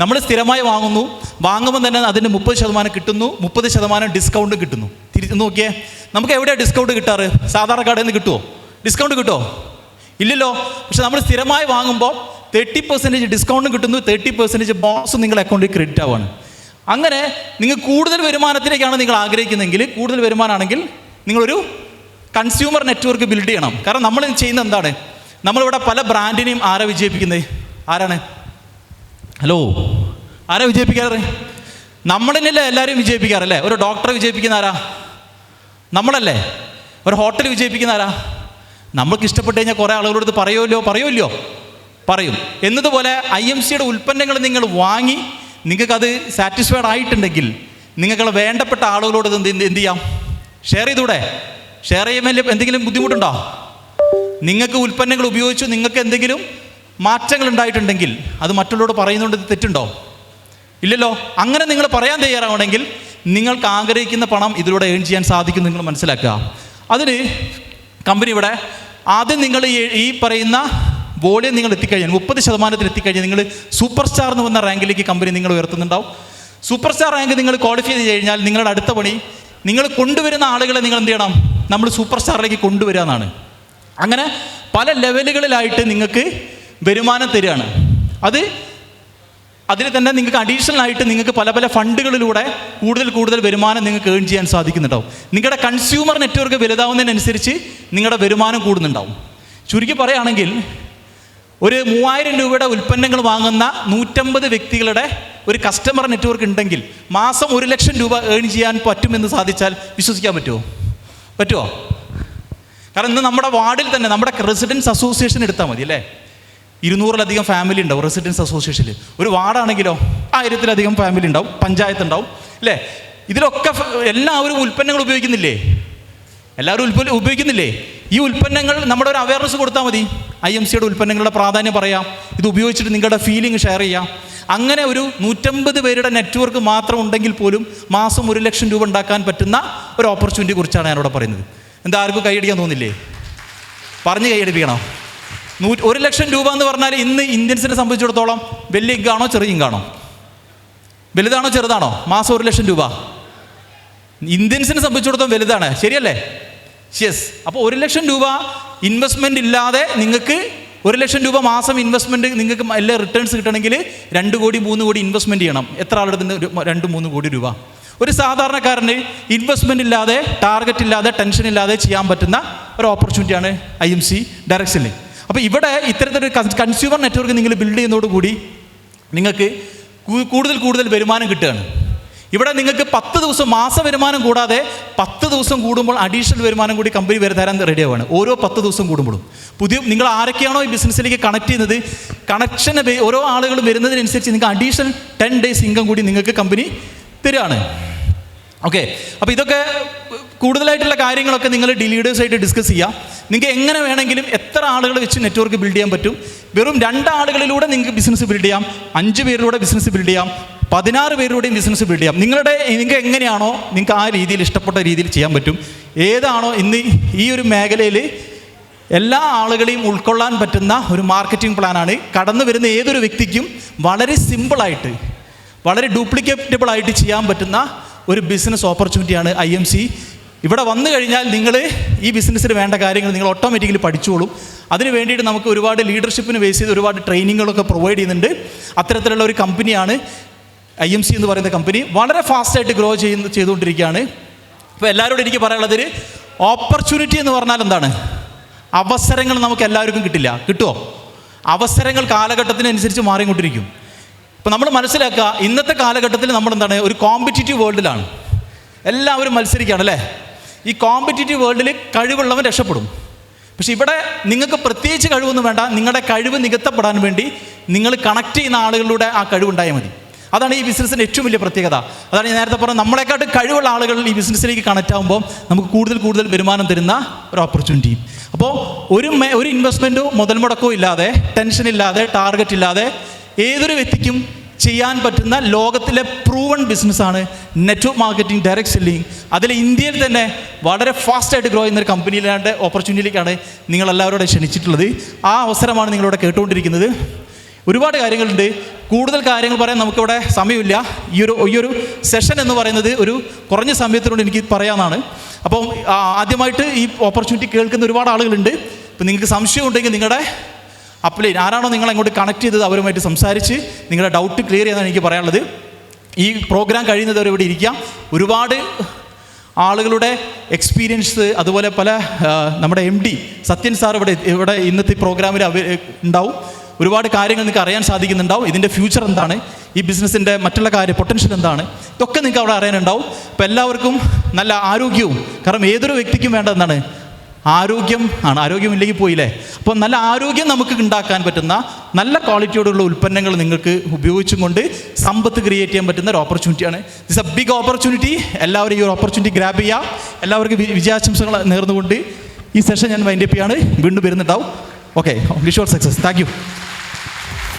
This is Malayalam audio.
നമ്മൾ സ്ഥിരമായി വാങ്ങുമ്പോൾ തന്നെ അതിന് 30% കിട്ടുന്നു, 30% ഡിസ്കൗണ്ട് കിട്ടുന്നു. തിരിച്ച് നോക്കിയേ, നമുക്ക് എവിടെയാണ് ഡിസ്കൗണ്ട് കിട്ടാറ്? സാധാരണ കടയിൽ നിന്ന് കിട്ടുമോ? ഡിസ്കൗണ്ട് കിട്ടുമോ? ഇല്ലല്ലോ. പക്ഷെ നമ്മൾ സ്ഥിരമായി വാങ്ങുമ്പോൾ 30% ഡിസ്കൗണ്ടും കിട്ടുന്നു, 30% ബോണസും നിങ്ങളുടെ അക്കൗണ്ടിൽ ക്രെഡിറ്റ് ആവുകയാണ്. അങ്ങനെ നിങ്ങൾ കൂടുതൽ വരുമാനത്തിലേക്കാണ് നിങ്ങൾ ആഗ്രഹിക്കുന്നതെങ്കിൽ, കൂടുതൽ വരുമാനമാണെങ്കിൽ നിങ്ങളൊരു കൺസ്യൂമർ നെറ്റ്വർക്ക് ബിൽഡ് ചെയ്യണം. കാരണം നമ്മൾ ചെയ്യുന്നത് എന്താണ്? നമ്മളിവിടെ പല ബ്രാൻഡിനെയും ആരാ വിജയിപ്പിക്കുന്നത്? ആരാണ്? ഹലോ, ആരാ വിജയിപ്പിക്കാറ്? നമ്മളല്ലേ എല്ലാവരും വിജയിപ്പിക്കാറല്ലേ? ഒരു ഡോക്ടറെ വിജയിപ്പിക്കുന്ന ആരാ? നമ്മളല്ലേ. ഒരു ഹോട്ടൽ വിജയിപ്പിക്കുന്ന ആരാ? നമ്മൾക്ക് ഇഷ്ടപ്പെട്ട് കഴിഞ്ഞാൽ കുറേ ആളുകളോട് പറയുമല്ലോ. പറയും. എന്നതുപോലെ IMCയുടെ ഉൽപ്പന്നങ്ങൾ നിങ്ങൾ വാങ്ങി നിങ്ങൾക്കത് സാറ്റിസ്ഫൈഡ് ആയിട്ടുണ്ടെങ്കിൽ നിങ്ങൾക്കുള്ള വേണ്ടപ്പെട്ട ആളുകളോട് എന്ത് ചെയ്യാം? ഷെയർ ചെയ്തൂടെ? ഷെയർ ചെയ്യുമ്പോൾ എന്തെങ്കിലും ബുദ്ധിമുട്ടുണ്ടോ? നിങ്ങൾക്ക് ഉൽപ്പന്നങ്ങൾ ഉപയോഗിച്ചു നിങ്ങൾക്ക് എന്തെങ്കിലും മാറ്റങ്ങൾ ഉണ്ടായിട്ടുണ്ടെങ്കിൽ അത് മറ്റുള്ളവരോട് പറയുന്നതുകൊണ്ട് തെറ്റുണ്ടോ? ഇല്ലല്ലോ. അങ്ങനെ നിങ്ങൾ പറയാൻ തയ്യാറാവണമെങ്കിൽ നിങ്ങൾക്ക് ആഗ്രഹിക്കുന്ന പണം ഇതിലൂടെ ഏൺ ചെയ്യാൻ സാധിക്കും നിങ്ങൾ മനസ്സിലാക്കുക. അതിന് കമ്പനി ഇവിടെ ആദ്യം നിങ്ങൾ ഈ പറയുന്ന വോളിയം നിങ്ങൾ എത്തിക്കഴിഞ്ഞാൽ 30% എത്തിക്കഴിഞ്ഞാൽ നിങ്ങൾ സൂപ്പർ സ്റ്റാർ എന്ന് വന്ന റാങ്കിലേക്ക് കമ്പനി നിങ്ങൾ ഉയർത്തുന്നുണ്ടാവും. സൂപ്പർ സ്റ്റാർ റാങ്ക് നിങ്ങൾ ക്വാളിഫൈ ചെയ്ത് കഴിഞ്ഞാൽ നിങ്ങളുടെ അടുത്ത പണി നിങ്ങൾ കൊണ്ടുവരുന്ന ആളുകളെ നിങ്ങൾ എന്ത് ചെയ്യണം? നമ്മൾ സൂപ്പർ സ്റ്റാറിലേക്ക് കൊണ്ടുവരിക എന്നാണ്. അങ്ങനെ പല ലെവലുകളിലായിട്ട് നിങ്ങൾക്ക് വരുമാനം തരികയാണ്. അതിൽ തന്നെ നിങ്ങൾക്ക് അഡീഷണൽ ആയിട്ട് നിങ്ങൾക്ക് പല പല ഫണ്ടുകളിലൂടെ കൂടുതൽ വരുമാനം നിങ്ങൾക്ക് ഏൺ ചെയ്യാൻ സാധിക്കുന്നുണ്ടാവും. നിങ്ങളുടെ കൺസ്യൂമർ നെറ്റ്വർക്ക് വലുതാവുന്നതിനനുസരിച്ച് നിങ്ങളുടെ വരുമാനം കൂടുന്നുണ്ടാവും. ചുരുക്കി പറയുകയാണെങ്കിൽ ഒരു 3000 രൂപയുടെ ഉൽപ്പന്നങ്ങൾ വാങ്ങുന്ന 150 വ്യക്തികളുടെ ഒരു കസ്റ്റമർ നെറ്റ്വർക്ക് ഉണ്ടെങ്കിൽ മാസം 1 ലക്ഷം രൂപ ഏൺ ചെയ്യാൻ പറ്റുമെന്ന് സാധിച്ചാൽ വിശ്വസിക്കാൻ പറ്റുമോ? കാരണം ഇന്ന് നമ്മുടെ വാർഡിൽ തന്നെ നമ്മുടെ റെസിഡൻസ് അസോസിയേഷൻ എടുത്താൽ മതി അല്ലേ, 200-ലധികം ഫാമിലി ഉണ്ടാവും റെസിഡൻസ് അസോസിയേഷനിൽ. ഒരു വാർഡാണെങ്കിലോ 1000-ലധികം ഫാമിലി ഉണ്ടാവും, പഞ്ചായത്ത് ഉണ്ടാവും അല്ലേ. ഇതിലൊക്കെ എല്ലാവരും ഉൽപ്പന്നങ്ങൾ ഉപയോഗിക്കുന്നില്ലേ? ഉപയോഗിക്കുന്നില്ലേ? ഈ ഉൽപ്പന്നങ്ങൾ നമ്മുടെ ഒരു അവയർനെസ് കൊടുത്താൽ മതി. IMCയുടെ ഉൽപ്പന്നങ്ങളുടെ പ്രാധാന്യം പറയാം, ഇത് ഉപയോഗിച്ചിട്ട് നിങ്ങളുടെ ഫീലിംഗ് ഷെയർ ചെയ്യാം. അങ്ങനെ ഒരു 150 പേരുടെ നെറ്റ്വർക്ക് മാത്രം ഉണ്ടെങ്കിൽ പോലും മാസം 1 ലക്ഷം രൂപ ഉണ്ടാക്കാൻ പറ്റുന്ന ഒരു ഓപ്പർച്യൂണിറ്റിയെ കുറിച്ചാണ് ഞാനിവിടെ പറയുന്നത്. എന്താ ആർക്കും കൈയടിക്കാൻ തോന്നില്ലേ? പറഞ്ഞ് കൈയടിപ്പിക്കണോ? 1 ലക്ഷം രൂപ എന്ന് പറഞ്ഞാൽ ഇന്ന് ഇന്ത്യൻസിനെ സംബന്ധിച്ചിടത്തോളം വലിയ ഇങ്കാണോ ചെറിയ ഇങ്കാണോ? വലുതാണോ ചെറുതാണോ? മാസം 1 ലക്ഷം രൂപ ഇന്ത്യൻസിനെ സംബന്ധിച്ചിടത്തോളം വലുതാണ്, ശരിയല്ലേ? യെസ്. അപ്പോൾ 1 ലക്ഷം രൂപ ഇൻവെസ്റ്റ്മെൻറ്റ് ഇല്ലാതെ നിങ്ങൾക്ക് 1 ലക്ഷം രൂപ മാസം ഇൻവെസ്റ്റ്മെൻറ്റ് നിങ്ങൾക്ക് എല്ലാ റിട്ടേൺസ് കിട്ടണമെങ്കിൽ 2 കോടി 3 കോടി ഇൻവെസ്റ്റ്മെൻറ്റ് ചെയ്യണം. എത്ര ആളുടെ 2-3 കോടി രൂപ? ഒരു സാധാരണക്കാരന് ഇൻവെസ്റ്റ്മെൻറ്റ് ഇല്ലാതെ, ടാർഗറ്റ് ഇല്ലാതെ, ടെൻഷൻ ഇല്ലാതെ ചെയ്യാൻ പറ്റുന്ന ഒരു ഓപ്പർച്യൂണിറ്റിയാണ് IMC ഡയറക്ട് സെല്ലിംഗ്. അപ്പോൾ ഇവിടെ ഇത്തരത്തിലൊരു കൺസ്യൂമർ നെറ്റ്വർക്ക് നിങ്ങൾ ബിൽഡ് ചെയ്യുന്നതോടുകൂടി നിങ്ങൾക്ക് കൂടുതൽ വരുമാനം കിട്ടുകയാണ്. ഇവിടെ നിങ്ങൾക്ക് 10 ദിവസം മാസ വരുമാനം കൂടാതെ 10 ദിവസം കൂടുമ്പോൾ അഡീഷണൽ വരുമാനം കൂടി കമ്പനി തരാൻ റെഡിയാവുകയാണ്. ഓരോ 10 ദിവസം കൂടുമ്പോഴും നിങ്ങൾ ആരൊക്കെയാണോ ഈ ബിസിനസ്സിലേക്ക് കണക്ട് ചെയ്യുന്നത്, കണക്ഷന് ഓരോ ആളുകളും വരുന്നതിനനുസരിച്ച് നിങ്ങൾക്ക് അഡീഷണൽ 10 days ഇൻകം കൂടി നിങ്ങൾക്ക് കമ്പനി തരികയാണ്. ഓക്കെ. അപ്പോൾ ഇതൊക്കെ കൂടുതലായിട്ടുള്ള കാര്യങ്ങളൊക്കെ നിങ്ങൾ ലീഡേഴ്സായിട്ട് ഡിസ്കസ് ചെയ്യാം. നിങ്ങൾക്ക് എങ്ങനെ വേണമെങ്കിലും എത്ര ആളുകൾ വെച്ച് നെറ്റ്വർക്ക് ബിൽഡ് ചെയ്യാൻ പറ്റും. വെറും 2 ആളുകളിലൂടെ നിങ്ങൾക്ക് ബിസിനസ് ബിൽഡ് ചെയ്യാം, 5 പേരിലൂടെ ബിസിനസ് ബിൽഡ് ചെയ്യാം, 16 പേരിലൂടെയും ബിസിനസ് ബിൽഡ് ചെയ്യാം. നിങ്ങൾക്ക് എങ്ങനെയാണോ നിങ്ങൾക്ക് ആ രീതിയിൽ ഇഷ്ടപ്പെട്ട രീതിയിൽ ചെയ്യാൻ പറ്റും. ഏതാണോ ഇന്ന് ഈ ഒരു മേഖലയിൽ എല്ലാ ആളുകളെയും ഉൾക്കൊള്ളാൻ പറ്റുന്ന ഒരു മാർക്കറ്റിംഗ് പ്ലാനാണ്. കടന്നു വരുന്ന ഏതൊരു വ്യക്തിക്കും വളരെ സിമ്പിളായിട്ട്, വളരെ ഡ്യൂപ്ലിക്കേറ്റബിൾ ആയിട്ട് ചെയ്യാൻ പറ്റുന്ന ഒരു ബിസിനസ് ഓപ്പർച്യൂണിറ്റിയാണ് IMC. ഇവിടെ വന്നു കഴിഞ്ഞാൽ നിങ്ങൾ ഈ ബിസിനസ്സിന് വേണ്ട കാര്യങ്ങൾ നിങ്ങൾ ഓട്ടോമാറ്റിക്കലി പഠിച്ചോളും. അതിന് വേണ്ടിയിട്ട് നമുക്ക് ഒരുപാട് ലീഡർഷിപ്പിന് ബേസ് ചെയ്ത് ഒരുപാട് ട്രെയിനിങ്ങുകളൊക്കെ പ്രൊവൈഡ് ചെയ്യുന്നുണ്ട്. അത്തരത്തിലുള്ള ഒരു കമ്പനിയാണ് IMC എന്ന് പറയുന്ന കമ്പനി. വളരെ ഫാസ്റ്റായിട്ട് ഗ്രോ ചെയ്തുകൊണ്ടിരിക്കുകയാണ്. അപ്പോൾ എല്ലാവരോടും എനിക്ക് പറയാനുള്ളത്, ഓപ്പർച്യൂണിറ്റി എന്ന് പറഞ്ഞാൽ എന്താണ്? അവസരങ്ങൾ നമുക്ക് എല്ലാവർക്കും കിട്ടുമോ? അവസരങ്ങൾ കാലഘട്ടത്തിനനുസരിച്ച് മാറിക്കൊണ്ടിരിക്കും. ഇപ്പോൾ നമ്മൾ മനസ്സിലാക്കുക, ഇന്നത്തെ കാലഘട്ടത്തിൽ നമ്മളെന്താണ്, ഒരു കോമ്പറ്റീറ്റീവ് വേൾഡിലാണ്. എല്ലാവരും മത്സരിക്കുകയാണ് അല്ലേ. ഈ കോമ്പറ്റീറ്റീവ് വേൾഡിൽ കഴിവുള്ളവൻ രക്ഷപ്പെടും. പക്ഷെ ഇവിടെ നിങ്ങൾക്ക് പ്രത്യേകിച്ച് കഴിവൊന്നും വേണ്ട. നിങ്ങളുടെ കഴിവ് നികത്തപ്പെടാൻ വേണ്ടി നിങ്ങൾ കണക്ട് ചെയ്യുന്ന ആളുകളിലൂടെ ആ കഴിവുണ്ടായാൽ മതി. അതാണ് ഈ ബിസിനസ്സിൻ്റെ ഏറ്റവും വലിയ പ്രത്യേകത. അതാണ് ഞാൻ നേരത്തെ പറഞ്ഞത്, നമ്മളെക്കാട്ട് കഴിവുള്ള ആളുകൾ ഈ ബിസിനസ്സിലേക്ക് കണക്റ്റ് ആകുമ്പോൾ നമുക്ക് കൂടുതൽ വരുമാനം തരുന്ന ഒരു ഓപ്പർച്യൂണിറ്റി. അപ്പോൾ ഒരു ഇൻവെസ്റ്റ്മെൻറ്റോ മുതൽ മുടക്കോ ഇല്ലാതെ, ടെൻഷൻ ഇല്ലാതെ, ടാർഗറ്റ് ഇല്ലാതെ ഏതൊരു വ്യക്തിക്കും ചെയ്യാൻ പറ്റുന്ന ലോകത്തിലെ പ്രൂവൺ ബിസിനസ്സാണ് നെറ്റ്വർക്ക് മാർക്കറ്റിംഗ്, ഡയറക്റ്റ് സെല്ലിംഗ്. അതിൽ ഇന്ത്യയിൽ തന്നെ വളരെ ഫാസ്റ്റായിട്ട് ഗ്രോ ചെയ്യുന്നൊരു കമ്പനിയിലാണ്ട് ഓപ്പർച്യൂണിറ്റിയിലേക്കാണ് നിങ്ങളെല്ലാവരോടും ക്ഷണിച്ചിട്ടുള്ളത്. ആ അവസരമാണ് നിങ്ങളിവിടെ കേട്ടുകൊണ്ടിരിക്കുന്നത്. ഒരുപാട് കാര്യങ്ങളുണ്ട്. കൂടുതൽ കാര്യങ്ങൾ പറയാൻ നമുക്കിവിടെ സമയമില്ല. ഈ ഒരു സെഷൻ എന്ന് പറയുന്നത് ഒരു കുറഞ്ഞ സമയത്തിനുള്ളിൽ എനിക്ക് പറയാമെന്നാണ്. അപ്പം ആദ്യമായിട്ട് ഈ ഓപ്പർച്യൂണിറ്റി കേൾക്കുന്ന ഒരുപാട് ആളുകളുണ്ട്. ഇപ്പം നിങ്ങൾക്ക് സംശയം ഉണ്ടെങ്കിൽ നിങ്ങളുടെ അപ്ലൈൻ ആരാണോ നിങ്ങൾ അങ്ങോട്ട് കണക്ട് ചെയ്തത് അവരുമായിട്ട് സംസാരിച്ച് നിങ്ങളുടെ ഡൗട്ട് ക്ലിയർ ചെയ്യാനാണ് എനിക്ക് പറയാനുള്ളത്. ഈ പ്രോഗ്രാം കഴിയുന്നത് വരെ ഇവിടെ ഇരിക്കാം. ഒരുപാട് ആളുകളുടെ എക്സ്പീരിയൻസ്, അതുപോലെ പല നമ്മുടെ MD സത്യൻ സാർ ഇവിടെ ഇന്നത്തെ പ്രോഗ്രാമിൽ ഉണ്ടാവും. ഒരുപാട് കാര്യങ്ങൾ നിങ്ങൾക്ക് അറിയാൻ സാധിക്കുന്നുണ്ടാവും. ഇതിൻ്റെ ഫ്യൂച്ചർ എന്താണ്, ഈ ബിസിനസ്സിൻ്റെ മറ്റുള്ള പൊട്ടൻഷ്യൽ എന്താണ്, ഇതൊക്കെ നിങ്ങൾക്ക് അവിടെ അറിയാനുണ്ടാവും. അപ്പോൾ എല്ലാവർക്കും നല്ല ആരോഗ്യവും, കാരണം ഏതൊരു വ്യക്തിക്കും വേണ്ട എന്താണ്, ആരോഗ്യം ആണ്. ആരോഗ്യമില്ലെങ്കിൽ പോയില്ലേ. അപ്പോൾ നല്ല ആരോഗ്യം നമുക്ക് ഉണ്ടാക്കാൻ പറ്റുന്ന നല്ല ക്വാളിറ്റിയോടുള്ള ഉൽപ്പന്നങ്ങൾ നിങ്ങൾക്ക് ഉപയോഗിച്ചും കൊണ്ട് സമ്പത്ത് ക്രിയേറ്റ് ചെയ്യാൻ പറ്റുന്ന ഒരു ഓപ്പർച്യൂണിറ്റിയാണ്. This a big opportunity. എല്ലാവരും ഈ ഒരു ഓപ്പർച്യൂണിറ്റി ഗ്രാബ് ചെയ്യാം. എല്ലാവർക്കും വിജയാശംസകൾ നേർന്നുകൊണ്ട് ഈ സെഷൻ ഞാൻ വൈൻഡപ്പ് ചെയ്യാണ്. വീണ്ടും വരുന്നുണ്ടാവും. Okay, wish you all success. Thank U.